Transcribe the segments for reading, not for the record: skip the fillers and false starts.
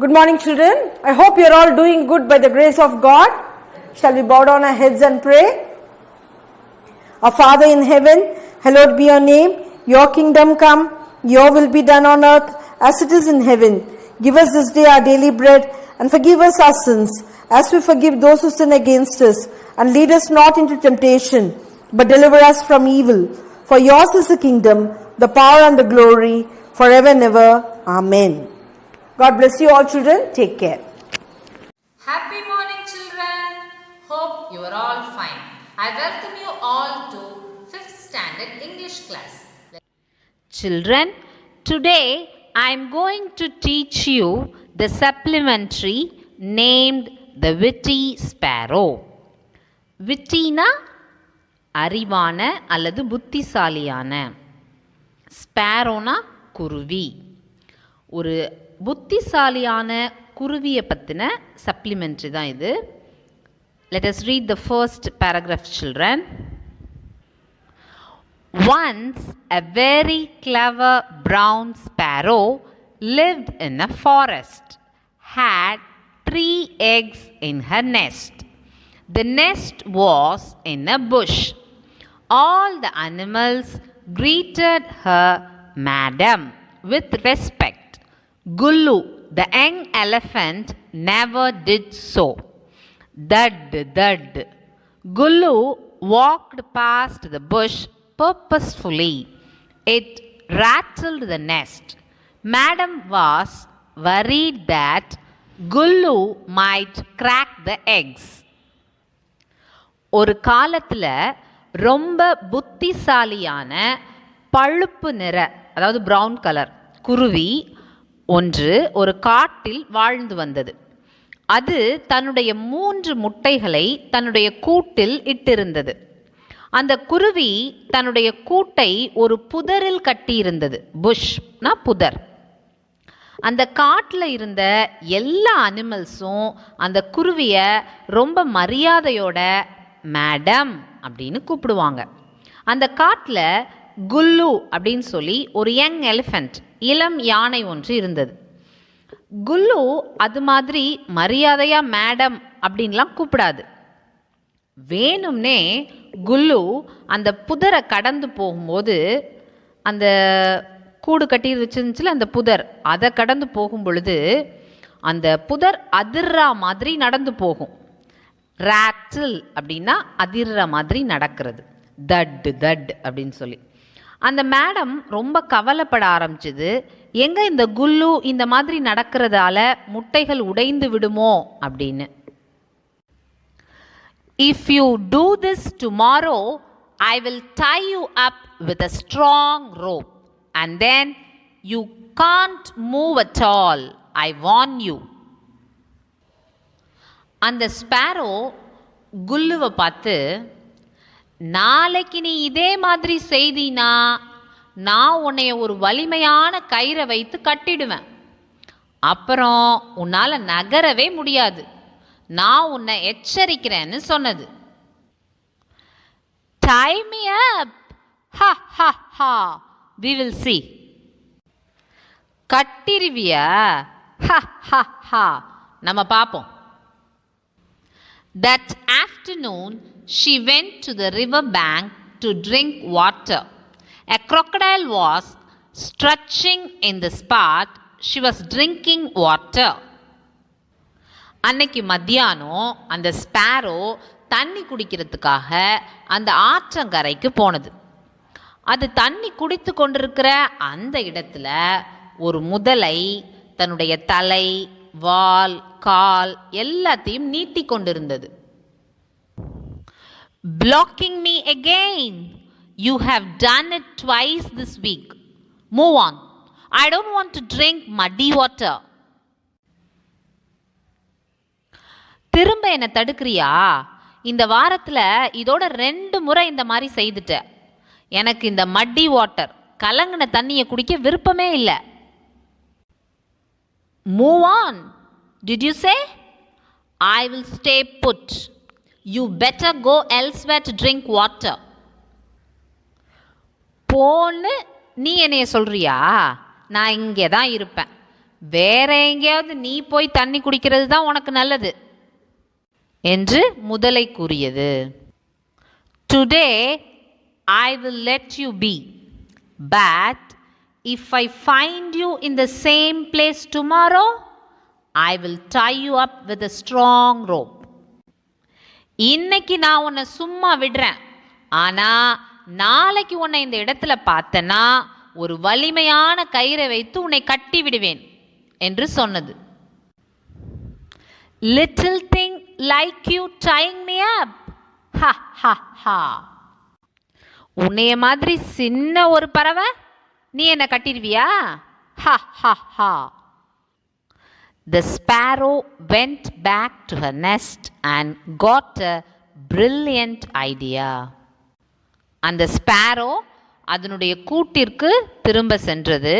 Good morning, children. I hope you are all doing good by the grace of God. Shall we bow down our heads and pray? Our Father in heaven, hallowed be your name. Your kingdom come, your will be done on earth as it is in heaven. Give us this day our daily bread and forgive us our sins as we forgive those who sin against us. And lead us not into temptation, but deliver us from evil. For yours is the kingdom, the power and the glory, forever and ever. Amen. God bless you all, children. Take care. Happy morning, children. Hope you are all fine. I welcome you all to 5th standard English class. Children, today I am going to teach you the supplementary named the Witty Sparrow. Wittyனா அறிவான அல்லது புத்திசாலியான, ஸ்பேரோனா குருவி. ஒரு புத்திசாலியான குருவியை பற்றின supplementary தான் இது. Let us read the first paragraph, children. Once a very clever brown sparrow lived in a forest, had 3 eggs in her nest. The nest was in a bush. All the animals greeted her madam with respect. Gullu, the young elephant, never did so. Thud, thud. Gullu walked past the bush purposefully. It rattled the nest. Madam was worried that Gullu might crack the eggs. ஒரு காலத்தில் ரொம்ப புத்திசாலியான பழுப்பு நிற, அதாவது brown colour குருவி ஒன்று ஒரு காட்டில் வாழ்ந்து வந்தது. அது தன்னுடைய 3 முட்டைகளை தன்னுடைய கூட்டில் இட்டிருந்தது. அந்த குருவி தன்னுடைய கூட்டை ஒரு புதரில் கட்டியிருந்தது. புஷ்னா புதர். அந்த காட்டில் இருந்த எல்லா அனிமல்ஸும் அந்த குருவியை ரொம்ப மரியாதையோட மேடம் அப்படின்னு கூப்பிடுவாங்க. அந்த காட்டில் குல்லு அப்படின்னு சொல்லி ஒரு யங் எலிஃபண்ட், இளம் யானை ஒன்று இருந்தது. குல்லு அது மாதிரி மரியாதையாக மேடம் அப்படின்லாம் கூப்பிடாது. வேணும்னே குல்லு அந்த புதரை கடந்து போகும்போது, அந்த கூடு கட்டி வச்சிருந்துச்சுல அந்த புதர், அதை கடந்து போகும் பொழுது அந்த புதர் அதிர்ற மாதிரி நடந்து போகும். ராட்டில் அப்படின்னா அதிர்ற மாதிரி நடக்கிறது. தட் தட் அப்படின்னு சொல்லி அந்த மேடம் ரொம்ப கவலைப்பட ஆரம்பிச்சது. எங்க இந்த குல்லு இந்த மாதிரி நடக்கிறதால முட்டைகள் உடைந்து விடுமோ அப்படின்னு. If you do this tomorrow, I will tie you up with a strong rope and then you can't move at all. I warn you. அந்த ஸ்பேரோ குல்லுவை பார்த்து, நாளைக்கு நீ இதே மாதிரி செய்தினா நான் உன்னைய ஒரு வலிமையான கயிறை வைத்து கட்டிடுவேன். அப்புறம் உன்னால் நகரவே முடியாது. நான் உன்னை எச்சரிக்கிறேன்னு சொன்னது. Tie me up. Ha ha ha. We will see. கட்டிருவியா? Ha ha ha. நம்ம பார்ப்போம். That afternoon, she went to the river bank to drink water. A crocodile was stretching in the spot she was drinking water. அன்னைக்கு மத்தியானம் அந்த Sparrow தண்ணி குடிக்கிறதுக்காக அந்த ஆற்றங்கரைக்கு போனது. அது தண்ணி குடித்து கொண்டிருக்கிற அந்த இடத்துல ஒரு முதலை தன்னுடைய தலை, வால், கால் எல்லாத்தையும் நீட்டி கொண்டிருந்தது. Blocking me again. You have done it twice this week. Move on. I don't want to drink muddy water. திரும்ப என்ன தடுக்கிறியா? இந்த வாரத்தில் இதோட 2 முறை இந்த மாதிரி செய்துட்ட. எனக்கு இந்த மட்டி வாட்டர், கலங்கின தண்ணியை குடிக்க விருப்பமே இல்லை. Move on. Did you say? I will stay put. You better go elsewhere to drink water. போன்னு நீ என்னைய சொல்றியா? நான் இங்கே தான் இருப்பேன். வேற எங்கேயாவது நீ போய் தண்ணி குடிக்கிறது தான் உனக்கு நல்லது என்று முதலை கூறியது. Today I will let you be, but if I find you in the same place tomorrow, I will tie you up with a strong rope. இன்னைக்கு நான் உன்னை சும்மா விடுறேன், ஆனா நாளைக்கு உன்னை இந்த இடத்துல பார்த்தனா ஒரு வலிமையான கயிறை வைத்து உன்னை கட்டி விடுவேன் என்று சொன்னது. Little thing like you tying me up. Ha ha ha. உன்னைய மாதிரி சின்ன ஒரு பறவை நீ என்ன கட்டிடுவியா? Ha ha ha. The sparrow went back to her nest and got a brilliant idea. அந்த ஸ்பாரோ அதனுடைய கூட்டிற்கு திரும்ப சென்றது.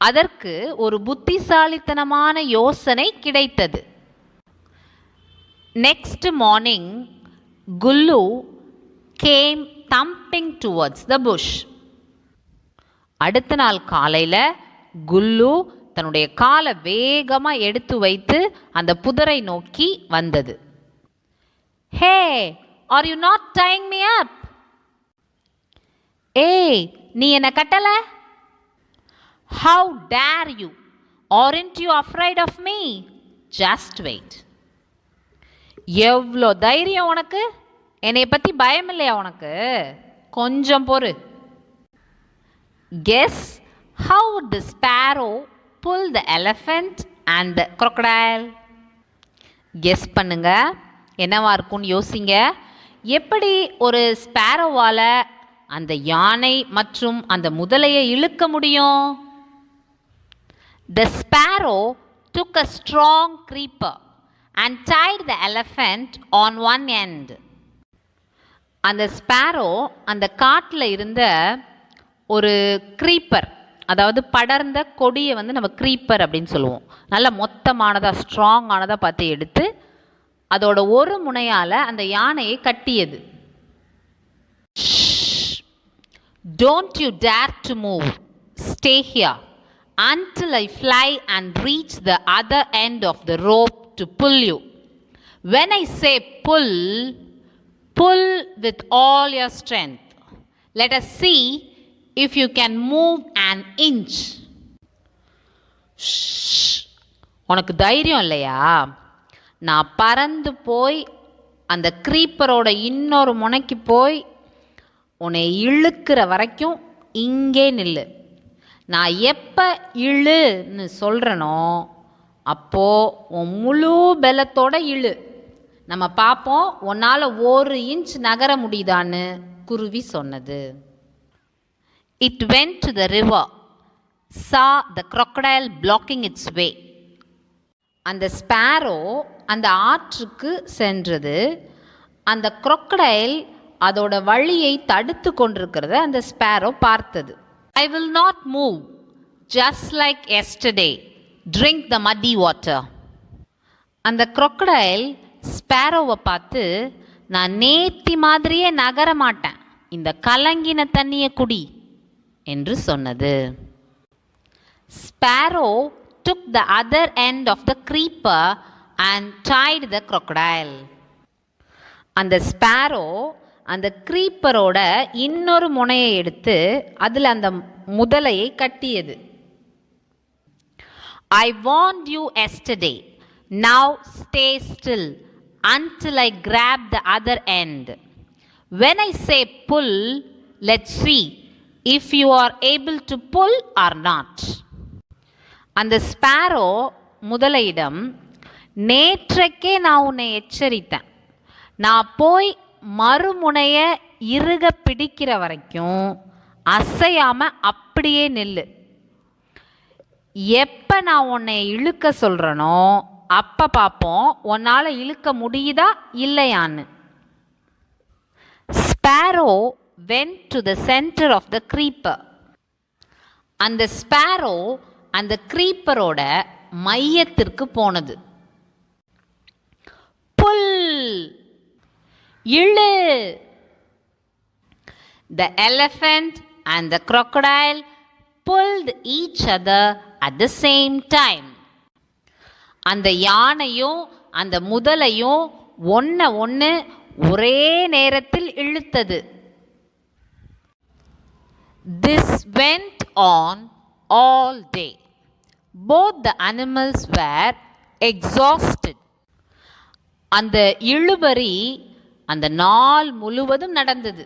அதற்கு ஒரு புத்திசாலித்தனமான யோசனை கிடைத்தது. Next morning, Gullu came thumping towards the bush. அடுத்த நாள் காலையில குல்லு தன்னுடைய காலை வேகமா எடுத்து வைத்து அந்த புதரை நோக்கி வந்தது. Hey, are you not tying me up? ஏய், நீ என்ன கட்டல? How dare you? Aren't you afraid of me? Just wait. எவ்வளோ தைரியம் உனக்கு? என்னை பத்தி பயம் இல்லையா உனக்கு? கொஞ்சம் பொறு. Guess how would the sparrow pull the elephant and the crocodile? Guess பண்ணுங்க, என்னவா இருக்கும்னு யோசிங்க. எப்படி ஒரு ஸ்பாரோவால அந்த யானை மற்றும் அந்த முதலையை இழுக்க முடியும்? The sparrow took a strong creeper and tied the elephant on one end. அந்த ஸ்பாரோ அந்த காட்டில் இருந்த ஒரு க்ரீப்பர், அதாவது படர்ந்த கொடியை வந்து நம்ம க்ரீப்பர் அப்படின்னு சொல்லுவோம், நல்ல மொத்தமானதாக ஸ்ட்ராங்கானதாக பார்த்து எடுத்து அதோட ஒரு முனையால் அந்த யானையை கட்டியது. Don't you dare to move. Stay here until I fly and reach the other end of the rope to pull you. When I say pull, pull with all your strength. Let us see if you can move an inch. உனக்கு தைரியம் இல்லையா? நான் பறந்து போய் அந்த க்ரீப்பரோட இன்னொரு முனைக்கு போய் உன்னை இழுக்கிற வரைக்கும் இங்கே நில்லு. நான் எப்போ இழுன்னு சொல்கிறனோ அப்போது உன் முழு பலத்தோட இழு. நம்ம பார்ப்போம் உன்னால் 1 இன்ச் நகர முடியுதான்னு குருவி சொன்னது. It went to the river, saw the crocodile blocking its way. அந்த ஸ்பாரோ அந்த ஆற்றுக்கு சென்றது. அந்த crocodile அதோட வழியை தடுத்து கொண்டிருக்கிறத அந்த ஸ்பாரோ பார்த்தது. I will not move, just like yesterday. Drink the muddy water. அந்த crocodile ஸ்பாரோவை பார்த்து, நான் நேத்தி மாதிரியே நகர மாட்டேன், இந்த கலங்கின தண்ணியை குடி என்று சொன்னது. Sparrow took the other end of the creeper and tied the crocodile. அந்த ஸ்பாரோ அந்த க்ரீப்பரோட இன்னொரு முனையை எடுத்து அதில் அந்த முதலையை கட்டியது. I warned you yesterday. Now stay still until I grab the other end. When I say pull, let's see if you are able to pull or not. அந்த sparrow முதலையிடம், நேற்றைக்கே நான் உன்னை எச்சரித்தேன், நான் போய் மறுமுனைய இறுக பிடிக்கிற வரைக்கும் அசையாம அப்படியே நில்லு. எப்ப நான் உன்னை இழுக்க சொல்றனோ அப்ப பார்ப்போம் உன்னால இழுக்க முடியுதா இல்லையான்னு. Sparrow went to the center of the creeper. அந்த ஸ்பாரோ அந்த க்ரீப்பரோட மையத்திற்கு போனது. புல், இழு. The elephant and the crocodile pulled each other at the same time. அந்த யானையும் அந்த முதலையும் ஒன்று ஒரே நேரத்தில் இழுத்தது. This went on all day. Both the animals were exhausted. அந்த இழுபறி அந்த நாள் முழுவதும் நடந்தது.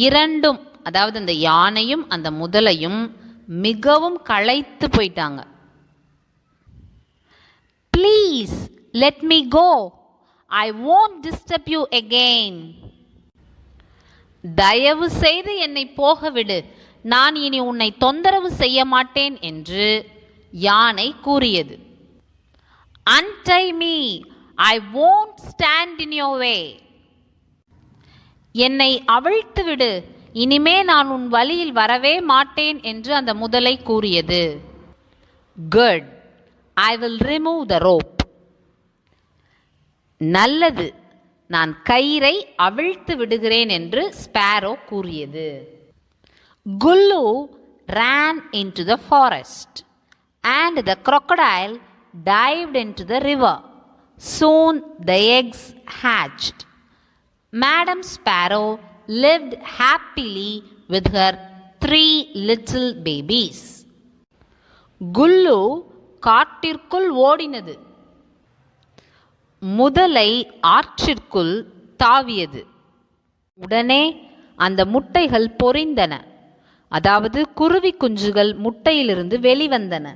இரண்டும், அதாவது அந்த யானையும் அந்த முதலையும் மிகவும் களைத்து போயிட்டாங்க. Please let me go. I won't disturb you again. தயவு செய்து என்னை போக விடு, நான் இனி உன்னை தொந்தரவு செய்ய மாட்டேன் என்று யானை கூறியது. Untie me. I won't stand in your way. என்னை அவிழ்த்து விடு, இனிமே நான் உன் வழியில் வரவே மாட்டேன் என்று அந்த முதலை கூறியது. Good. I will remove the rope. நல்லது, நான் கயிறை அவிழ்த்து விடுகிறேன் என்று ஸ்பாரோ கூறியது. Gullu ran into the forest and the crocodile dived into the river. Soon the eggs hatched. Madam Sparrow lived happily with her 3 little babies. Kullu காட்டிற்குள் ஓடினது. முதலை ஆற்றிற்குள் தாவியது. உடனே அந்த முட்டைகள் பொரிந்தன, அதாவது குருவி குஞ்சுகள் முட்டையிலிருந்து வெளிவந்தன.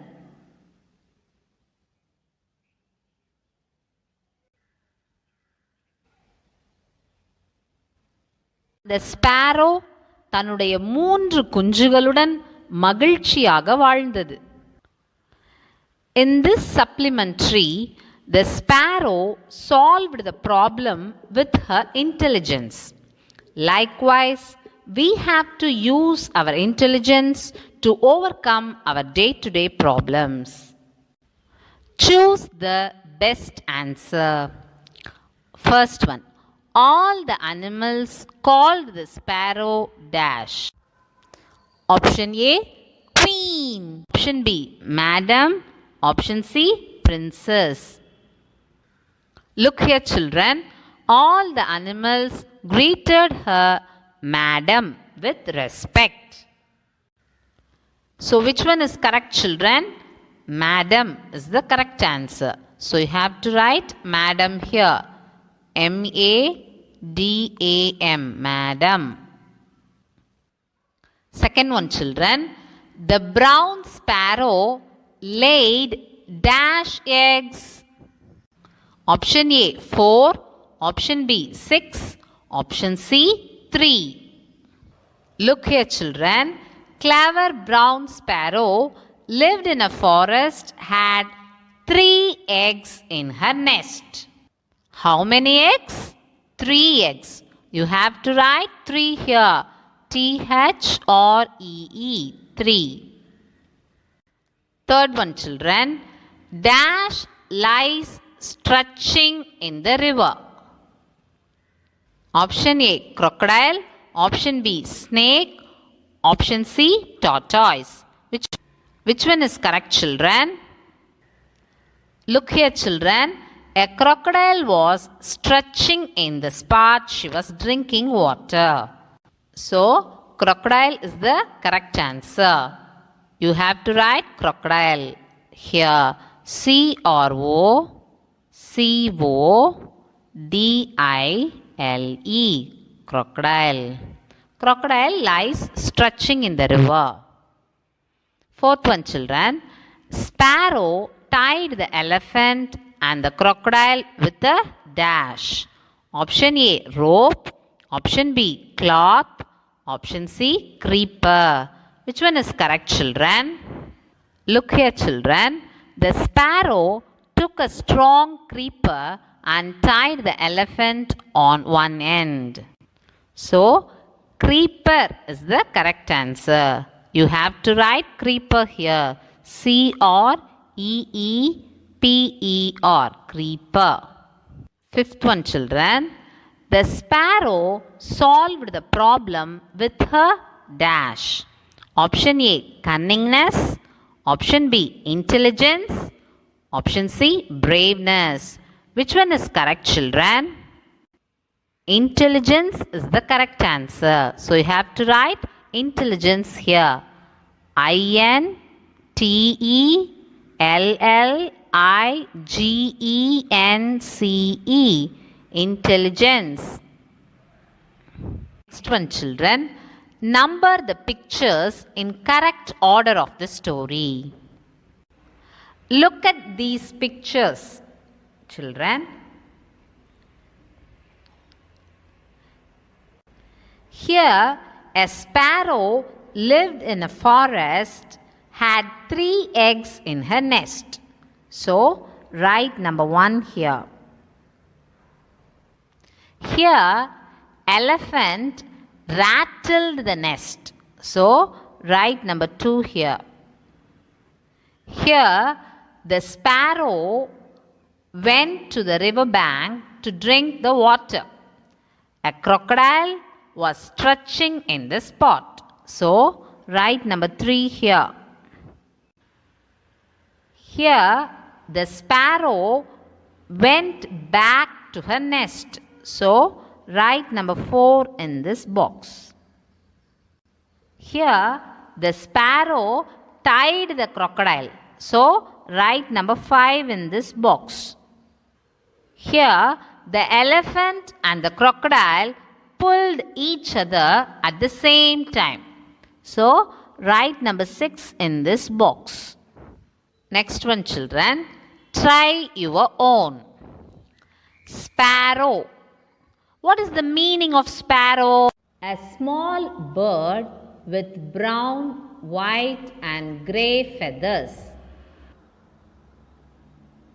The sparrow தன்னுடைய 3 குஞ்சுகளுடன் மகிழ்ச்சியாக வாழ்ந்தது. In this supplementary, the sparrow solved the problem with her intelligence. Likewise, we have to use our intelligence to overcome our day-to-day problems. Choose the best answer. First one. All the animals called the sparrow dash. Option A, queen. Option B, madam. Option C, princess. Look here, children. All the animals greeted her madam with respect. So which one is correct, children? Madam is the correct answer. So you have to write madam here. M-A-D-A-M, madam. Second one, children. The brown sparrow laid dash eggs. Option A, 4. Option B, 6. Option C, 3. Look here, children. Clever brown sparrow lived in a forest, had 3 eggs in her nest. How many eggs? 3 eggs. You have to write 3 here. T-H-R-E-E, 3. Third one, children. Dash lies stretching in the river. Option A, crocodile. Option B, snake. Option C, tortoise. Which one is correct, children? Look here, children. A crocodile was stretching in the spot she was drinking water. So, crocodile is the correct answer. You have to write crocodile here. C-R-O-C-O-D-I-L-E. Crocodile. Crocodile lies stretching in the river. Fourth one, children. Sparrow tied the elephant and the crocodile with a dash. Option A, rope. Option B, cloth. Option C, creeper. Which one is correct, children? Look here, children. The sparrow took a strong creeper and tied the elephant on one end. So, creeper is the correct answer. You have to write creeper here. C-R-E-E-P-E-R, creeper. Fifth one, children. The sparrow solved the problem with her dash. Option A, cunningness. Option B, intelligence. Option C, braveness. Which one is correct, children? Intelligence is the correct answer. So you have to write intelligence here. INTELLIGENCE. Intelligence. Next one, children. Number the pictures in correct order of the story. Look at these pictures, children. Here, a sparrow lived in a forest, had 3 eggs in her nest. So, write number 1 here. Here, elephant rattled the nest. So, write number 2 here. Here, the sparrow went to the river bank to drink the water. A crocodile was stretching in the spot. So, write number 3 here. Here, the sparrow went back to her nest. So, write number 4 in this box. Here, the sparrow tied the crocodile. So, write number 5 in this box. Here, the elephant and the crocodile pulled each other at the same time. So, write number 6 in this box. Next one, children. Try your own. Sparrow. What is the meaning of sparrow? A small bird with brown, white and grey feathers.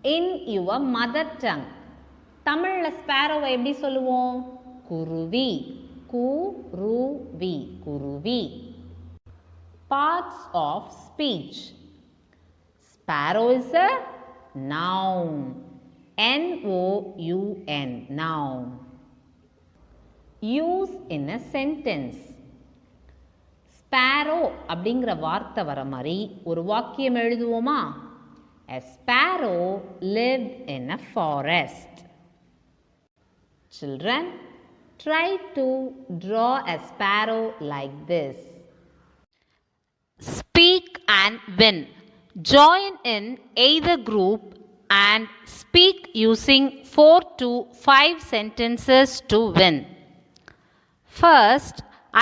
In your mother tongue. தமிழ்ல ஸ்பாரோவை எப்படி சொல்லுவோம்? குருவி. குருவி. குருவி. Parts of speech. Sparrow is a noun. N-O-U-N. Noun. Use in a sentence. Sparrow அப்படிங்கிற வார்த்தை வர மாதிரி ஒரு வாக்கியம் எழுதுவோமா? A sparrow lived in a forest. Children, try to draw a sparrow like this. Speak and win. Join in either group and speak using 4 to 5 sentences to win. First,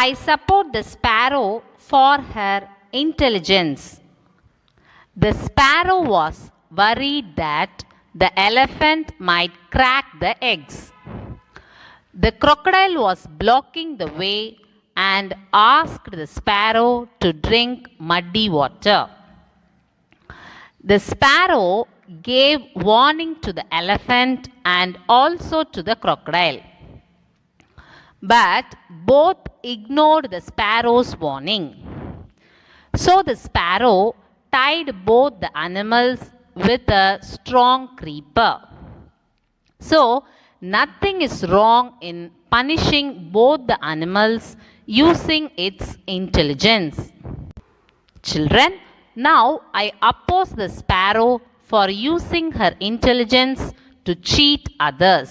I support the sparrow for her intelligence. The sparrow was worried that the elephant might crack the eggs. The crocodile was blocking the way and asked the sparrow to drink muddy water. The sparrow gave warning to the elephant and also to the crocodile. But both ignored the sparrow's warning. So the sparrow tied both the animals with a strong creeper. So, nothing is wrong in punishing both the animals using its intelligence. Children, now I oppose the sparrow for using her intelligence to cheat others.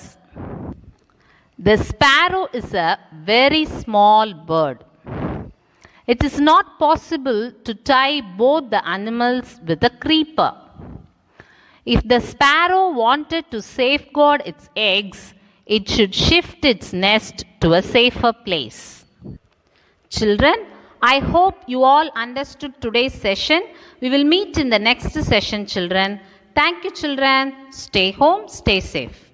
The sparrow is a very small bird. It is not possible to tie both the animals with a creeper. If the sparrow wanted to safeguard its eggs, it should shift its nest to a safer place. Children, I hope you all understood today's session. We will meet in the next session, children. Thank you, children. Stay home, stay safe.